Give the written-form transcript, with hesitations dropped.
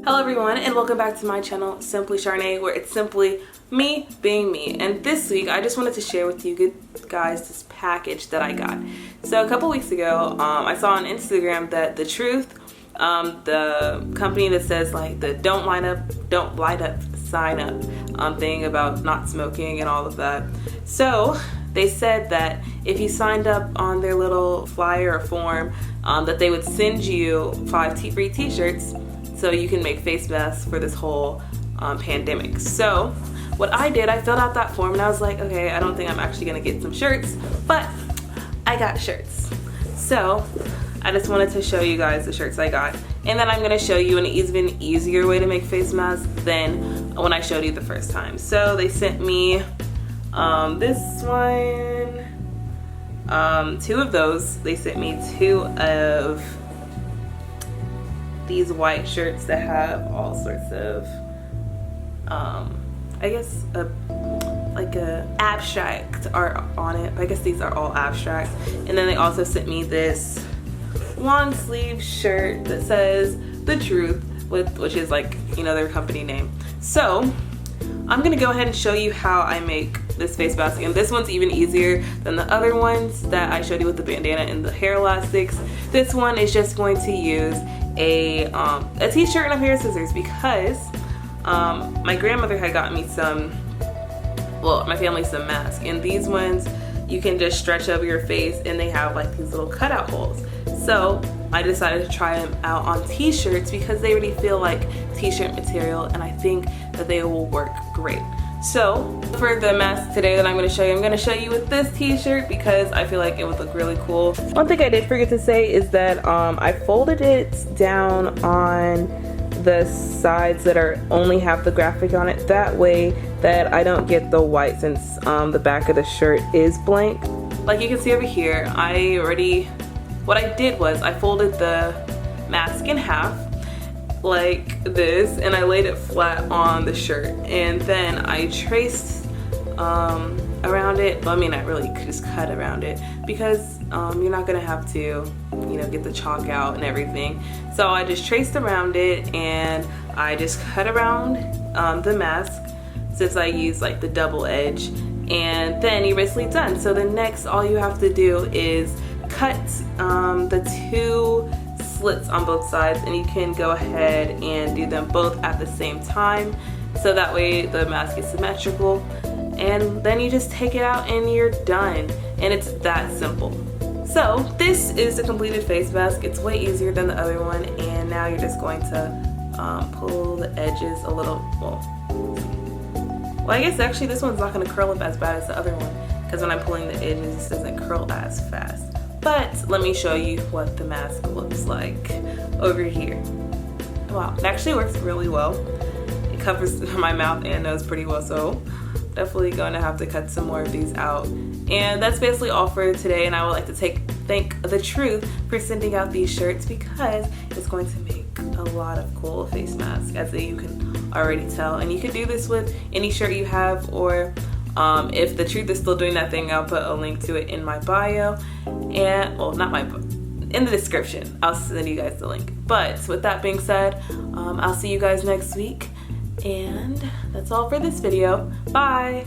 Hello everyone, and welcome back to my channel, Simply Charnay, where it's simply me being me. And this week I just wanted to share with you guys this package that I got. So a couple weeks ago I saw on Instagram that The Truth, the company that says like the don't light up sign up thing about not smoking and all of that. So they said that if you signed up on their little flyer or form, that they would send you 5 free t-shirts so you can make face masks for this whole pandemic. So what I did, I filled out that form and I was like, okay, I don't think I'm actually gonna get some shirts, but I got shirts. So I just wanted to show you guys the shirts I got, and then I'm gonna show you an even easier way to make face masks than when I showed you the first time. So they sent me this one, 2 of those. They sent me 2 of these white shirts that have all sorts of I guess like a abstract art on it. I guess these are all abstract. And then they also sent me this long sleeve shirt that says The Truth, which is like, you know, their company name. So I'm gonna go ahead and show you how I make this face mask, and this one's even easier than the other ones that I showed you with the bandana and the hair elastics. This one is just going to use a t-shirt and a pair of scissors because my grandmother had gotten me my family some masks, and these ones you can just stretch over your face and they have like these little cutout holes. So I decided to try them out on t-shirts because they already feel like t-shirt material, and I think that they will work great. So for the mask today that I'm going to show you with this t-shirt because I feel like it would look really cool. One thing I did forget to say is that I folded it down on the sides that only have the graphic on it, that way that I don't get the white, since the back of the shirt is blank. Like you can see over here, what I did was I folded the mask in half like this, and I laid it flat on the shirt, and then I traced around it. Well, I mean, I really just cut around it because you're not gonna have to, you know, get the chalk out and everything. So I just traced around it and I just cut around the mask, since I used like the double edge, and then you're basically done. So the next, all you have to do is cut the 2 slits on both sides, and you can go ahead and do them both at the same time, so that way the mask is symmetrical, and then you just take it out and you're done, and it's that simple. So this is the completed face mask. It's way easier than the other one, and now you're just going to pull the edges a little. Well, I guess actually this one's not going to curl up as bad as the other one, because when I'm pulling the edges it doesn't curl as fast. But let me show you what the mask looks like over here. Wow, it actually works really well. It covers my mouth and nose pretty well, so definitely going to have to cut some more of these out. And that's basically all for today, and I would like to thank The Truth for sending out these shirts, because it's going to make a lot of cool face masks, as you can already tell. And you can do this with any shirt you have, or if The Truth is still doing that thing, I'll put a link to it in my bio, and well, not my in the description. I'll send you guys the link. But with that being said, I'll see you guys next week, and that's all for this video. Bye.